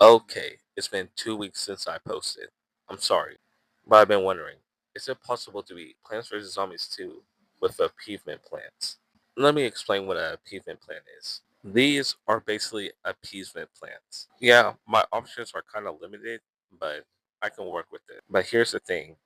Okay, it's been 2 weeks since I posted. I'm sorry, but I've been wondering, is it possible to beat Plants vs. Zombies 2 with appeasement plants? Let me explain what an appeasement plant is. These are basically appeasement plants. Yeah, my options are kind of limited, but I can work with it. But here's the thing,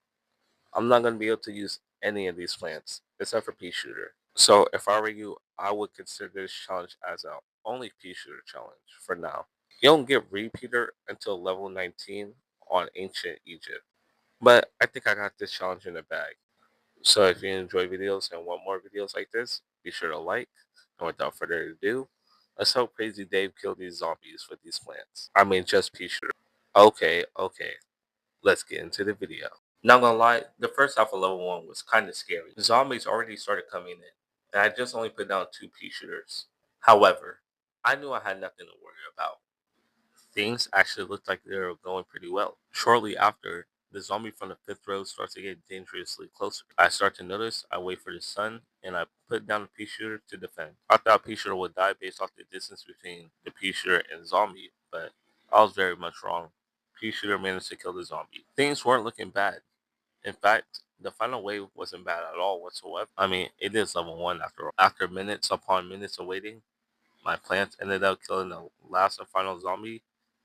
I'm not going to be able to use any of these plants except for pea shooter. So if I were you, I would consider this challenge as a only pea shooter challenge for now. You don't get repeater until level 19 on ancient Egypt. But I think I got this challenge in the bag. So if you enjoy videos and want more videos like this, be sure to like. And without further ado, let's help Crazy Dave kill these zombies with these plants. I mean, just pea shooter. Okay, let's get into the video. Not gonna lie, the first half of level 1 was kinda scary. Zombies already started coming in, and I just only put down 2 pea shooters. However, I knew I had nothing to worry about. Things actually looked like they were going pretty well. Shortly after, the zombie from the fifth row starts to get dangerously closer. I start to notice, I wait for the sun, and I put down the pea shooter to defend. I thought pea shooter would die based off the distance between the pea shooter and zombie, but I was very much wrong. Pea shooter managed to kill the zombie. Things weren't looking bad. In fact, the final wave wasn't bad at all whatsoever. I mean, it is level 1 after all. After minutes upon minutes of waiting, my plants ended up killing the last and final zombie,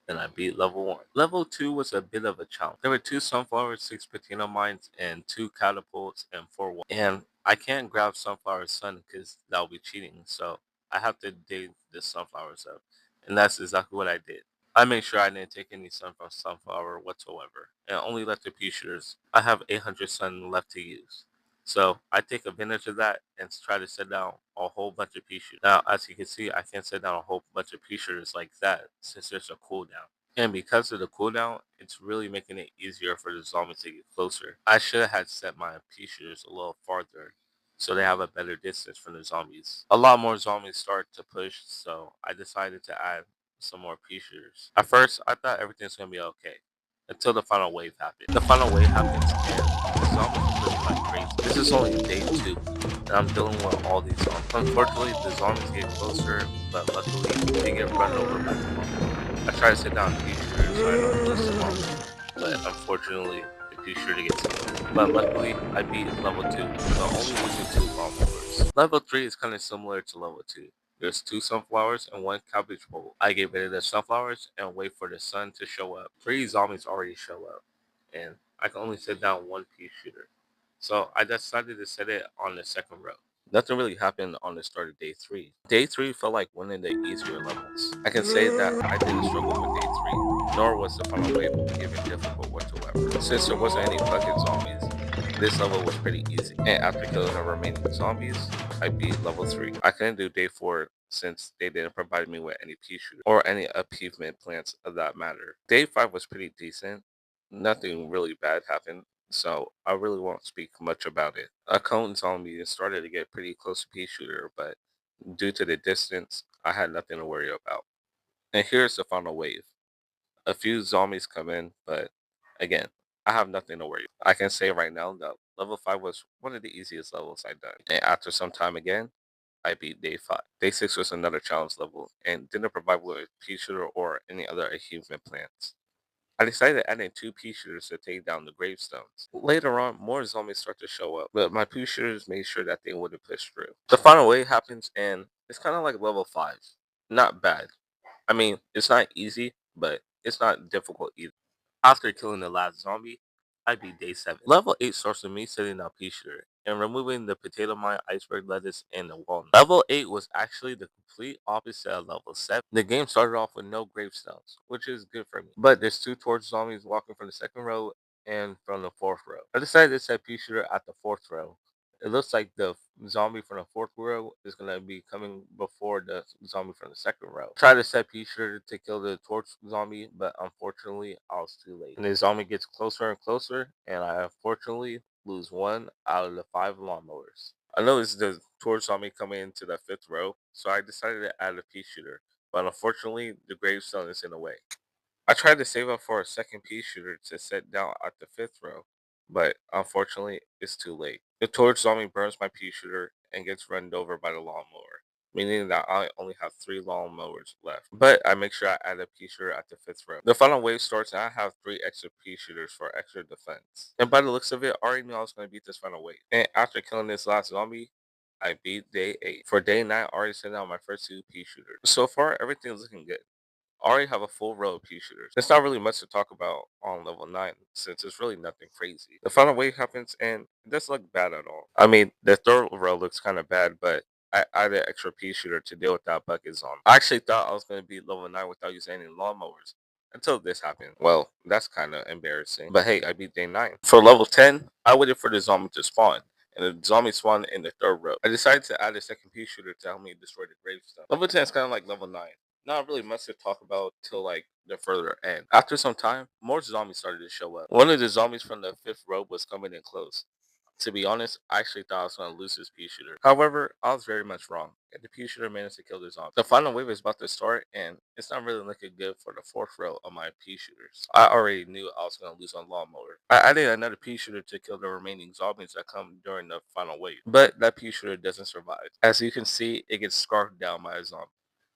and I beat level 1. Level 2 was a bit of a challenge. There were 2 sunflowers, 6 potato mines, and 2 catapults, and 4 and I can't grab sunflower sun because that would be cheating, so I have to dig the sunflowers up. And that's exactly what I did. I made sure I didn't take any sun from sunflower whatsoever, and only left the pea shooters. I have 800 sun left to use. So I take advantage of that and try to set down a whole bunch of pea shooters. Now, as you can see, I can't set down a whole bunch of pea shooters like that since there's a cooldown. And because of the cooldown, it's really making it easier for the zombies to get closer. I should have had set my pea shooters a little farther so they have a better distance from the zombies. A lot more zombies start to push, so I decided to add some more pea shooters. At first, I thought everything's gonna be okay until the final wave happened. The final wave happens and the zombies are pushing like crazy. This is only day 2, and I'm dealing with all these zombies. Unfortunately, the zombies get closer, but luckily they get run over by the lawnmower. I try to sit down pea shooters so I don't lose the lawnmower, but unfortunately the pea shooter gets killed. But luckily, I beat level 2, but only losing 2 lawnmowers. Level 3 is kind of similar to level 2. There's 2 sunflowers and 1 cabbage pole. I get rid of the sunflowers and wait for the sun to show up. 3 zombies already show up, and I can only set down 1 pea shooter. So I decided to set it on the second row. Nothing really happened on the start of day 3. Day 3 felt like one of the easier levels. I can say that I didn't struggle with day 3, nor was the final wave even difficult whatsoever. Since there wasn't any bucket zombies, this level was pretty easy. And after killing the remaining zombies, I beat level 3. I couldn't do day 4 since they didn't provide me with any pea shooter or any appeasement plants of that matter. Day 5 was pretty decent. Nothing really bad happened, so I really won't speak much about it. A cone zombie started to get pretty close to pea shooter, but due to the distance, I had nothing to worry about. And here's the final wave. A few zombies come in, but again, I have nothing to worry about. I can say right now that level 5 was one of the easiest levels I've done. And after some time again, I beat day 5. Day 6 was another challenge level and didn't provide with pea shooter or any other achievement plans. I decided to add in 2 pea shooters to take down the gravestones. Later on, more zombies start to show up, but my pea shooters made sure that they wouldn't push through. The final wave happens, and it's kind of like level 5. Not bad. I mean, it's not easy, but it's not difficult either. After killing the last zombie, I beat day 7. Level 8 starts with me setting up pea shooter and removing the potato mine, iceberg lettuce, and the walnut. Level 8 was actually the complete opposite of level 7. The game started off with no gravestones, which is good for me. But there's 2 torch zombies walking from the second row and from the fourth row. I decided to set pea shooter at the fourth row. It looks like the zombie from the fourth row is going to be coming before the zombie from the second row. Try to set pea shooter to kill the torch zombie, but unfortunately, I was too late. And the zombie gets closer and closer, and I unfortunately lose 1 out of the 5 lawnmowers. I noticed the torch zombie coming into the fifth row, so I decided to add a pea shooter, but unfortunately, the gravestone is in the way. I tried to save up for a second pea shooter to set down at the fifth row, but unfortunately, it's too late. The torch zombie burns my pea shooter and gets run over by the lawnmower. meaning that I only have 3 lawnmowers left. But I make sure I add a pea shooter at the 5th row. The final wave starts and I have 3 extra pea shooters for extra defense. And by the looks of it, I already knew I was going to beat this final wave. And after killing this last zombie, I beat day 8. For day 9, I already sent out my first 2 pea shooters. So far, everything's looking good. I already have a full row of pea shooters. There's not really much to talk about on level 9 since it's really nothing crazy. The final wave happens and it doesn't look bad at all. I mean, the 3rd row looks kind of bad, but I added an extra pea shooter to deal with that bucket zombie. I actually thought I was going to beat level 9 without using any lawnmowers until this happened. Well, that's kind of embarrassing. But hey, I beat day 9. For level 10, I waited for the zombie to spawn. And the zombie spawned in the 3rd row. I decided to add a second pea shooter to help me destroy the gravestone. Level 10 is kind of like level 9, not really much to talk about till like the further end. After some time, more zombies started to show up. One of the zombies from the 5th row was coming in close. To be honest, I actually thought I was going to lose this pea shooter. However, I was very much wrong, and the pea shooter managed to kill the zombie. The final wave is about to start, and it's not really looking good for the 4th row of my pea shooters. I already knew I was going to lose on lawnmower. I added another pea shooter to kill the remaining zombies that come during the final wave, but that pea shooter doesn't survive. As you can see, it gets scarfed down by a zombie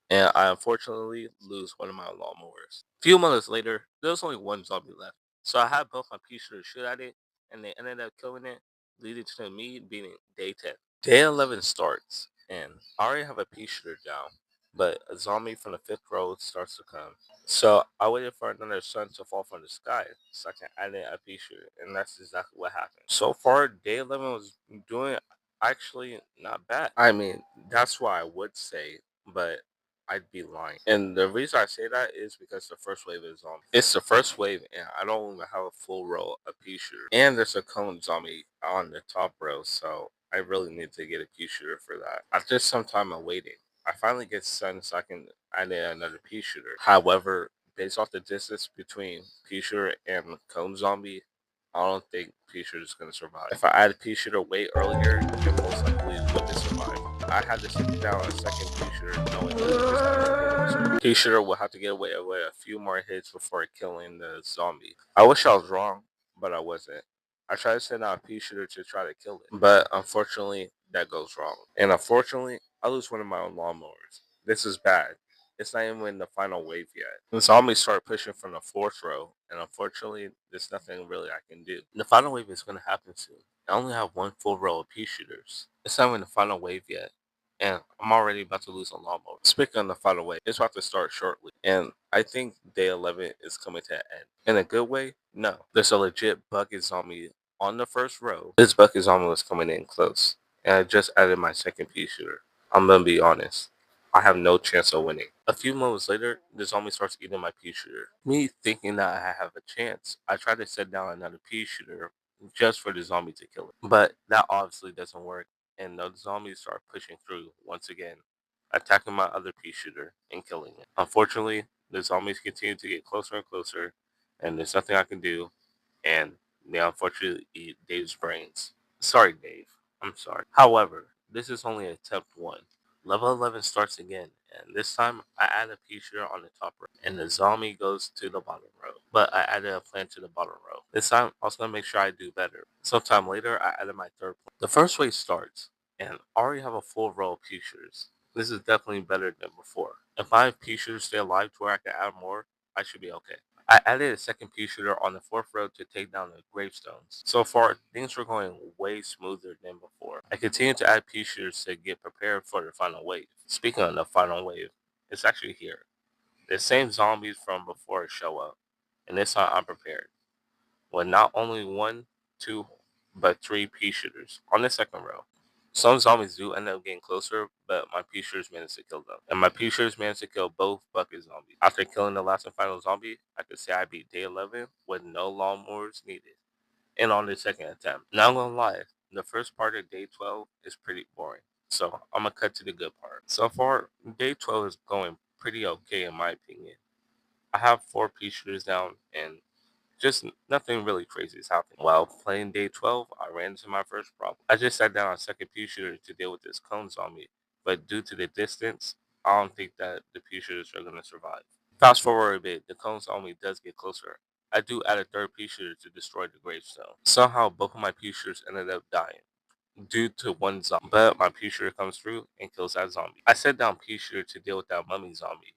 and I unfortunately lose one of my lawnmowers. A few moments later, there was only one zombie left, so I had both my pea shooters shoot at it, and they ended up killing it, leading to me beating day 10. Day 11 starts, and I already have a pea shooter down, but a zombie from the 5th row starts to come. So I waited for another sun to fall from the sky so I can add in a pea shooter, and that's exactly what happened. So far, day 11 was doing actually not bad. I mean, that's what I would say, but I'd be lying. And the reason I say that is because the first wave is on. It's the first wave, and I don't even have a full row of pea shooter. And there's a cone zombie on the top row, so I really need to get a pea shooter for that. After some time of waiting, I finally get sun so I can add in another pea shooter. However, based off the distance between pea shooter and cone zombie, I don't think pea shooter is gonna survive. If I add pea shooter way earlier, it most likely wouldn't survive. I had to sit down a second pea shooter knowing that this happened. Pea shooter will have to get away with a few more hits before killing the zombie. I wish I was wrong, but I wasn't. I tried to send out a pea shooter to try to kill it, but unfortunately that goes wrong. And unfortunately, I lose one of my own lawnmowers. This is bad. It's not even in the final wave yet. The zombies start pushing from the 4th row, and unfortunately, there's nothing really I can do. The final wave is going to happen soon. I only have one full row of pea shooters. It's not even the final wave yet, and I'm already about to lose a lawnmower. Speaking of the final wave, it's about to start shortly, and I think day 11 is coming to an end. In a good way? No. There's a legit bucket zombie on the 1st row. This bucket zombie was coming in close, and I just added my second pea shooter. I'm gonna be honest. I have no chance of winning. A few moments later, the zombie starts eating my pea shooter. Me thinking that I have a chance, I try to set down another pea shooter just for the zombie to kill it. But that obviously doesn't work, and the zombies start pushing through once again, attacking my other pea shooter and killing it. Unfortunately, the zombies continue to get closer and closer, and there's nothing I can do, and they unfortunately eat Dave's brains. Sorry, Dave. I'm sorry. However, this is only attempt 1. Level 11 starts again, and this time I add a pea shooter on the top row, and the zombie goes to the bottom row. But I added a plant to the bottom row. This time I was gonna make sure I do better. Sometime later, I added my 3rd plant. The first wave starts, and I already have a full row of pea shooters. This is definitely better than before. If my pea shooters stay alive to where I can add more, I should be okay. I added a second pea shooter on the 4th row to take down the gravestones. So far, things were going way smoother than before. I continued to add pea shooters to get prepared for the final wave. Speaking of the final wave, it's actually here. The same zombies from before show up, and this time I'm prepared. With not only one, two, but 3 pea shooters on the 2nd row. Some zombies do end up getting closer, but my pea shooters managed to kill them. And my pea shooters managed to kill both bucket zombies. After killing the last and final zombie, I could say I beat day 11 with no lawnmowers needed. And on the second attempt. Not gonna lie, the first part of day 12 is pretty boring. So I'm gonna cut to the good part. So far, day 12 is going pretty okay in my opinion. I have 4 pea shooters down and just nothing really crazy is happening. While playing day 12, I ran into my first problem. I just sat down on second pea shooter to deal with this cone zombie, but due to the distance, I don't think that the pea shooters are going to survive. Fast forward a bit, the cone zombie does get closer. I do add a 3rd pea shooter to destroy the gravestone. Somehow, both of my pea shooters ended up dying. due to one zombie, but my pea shooter comes through and kills that zombie. I set down pea shooter to deal with that mummy zombie,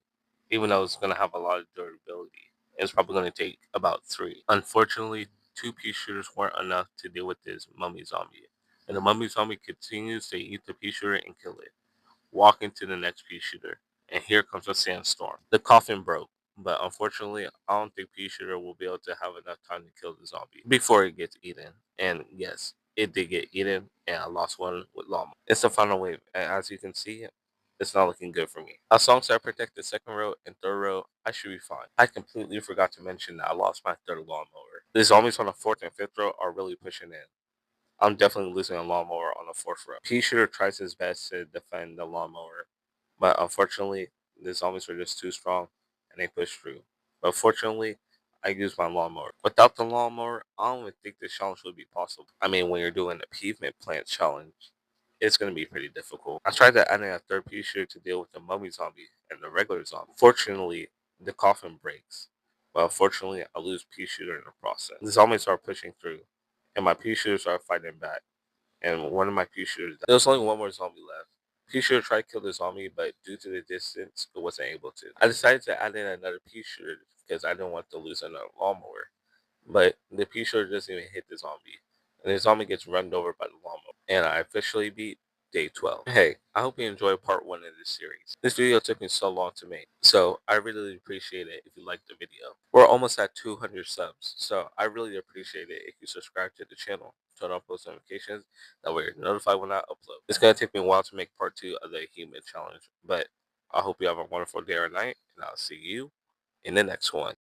even though it's going to have a lot of durability. It's probably going to take about 3. Unfortunately, 2 pea shooters weren't enough to deal with this mummy zombie, and the mummy zombie continues to eat the pea shooter and kill it. Walk into the next pea shooter, and here comes a sandstorm. The coffin broke, but unfortunately, I don't think pea shooter will be able to have enough time to kill the zombie before it gets eaten. And yes, it did get eaten, and I lost one with llama. It's the final wave, and as you can see, it's not looking good for me. As long as I protect the second row and third row, I should be fine. I completely forgot to mention that I lost my third lawnmower. The zombies on the fourth and fifth row are really pushing in. I'm definitely losing a lawnmower on the fourth row. Pea shooter tries his best to defend the lawnmower, but unfortunately, the zombies were just too strong and they pushed through. But fortunately, I used my lawnmower. Without the lawnmower, I don't even think this challenge would be possible. I mean, when you're doing a pavement plant challenge, it's going to be pretty difficult. I tried to add in a third pea shooter to deal with the mummy zombie and the regular zombie. Fortunately, the coffin breaks. But unfortunately, I lose pea shooter in the process. The zombies are pushing through, and my pea shooters are fighting back. And one of my pea shooters died. There was only one more zombie left. Pea shooter tried to kill the zombie, but due to the distance, it wasn't able to. I decided to add in another pea shooter because I didn't want to lose another lawnmower. But the pea shooter doesn't even hit the zombie, and the zombie gets run over by the lawnmower. And I officially beat day 12. Hey, I hope you enjoyed part 1 of this series. This video took me so long to make, so I really appreciate it if you liked the video. We're almost at 200 subs, so I really appreciate it if you subscribe to the channel, turn on post notifications, that way you're notified when I upload. It's going to take me a while to make part 2 of the human challenge, but I hope you have a wonderful day or night, and I'll see you in the next one.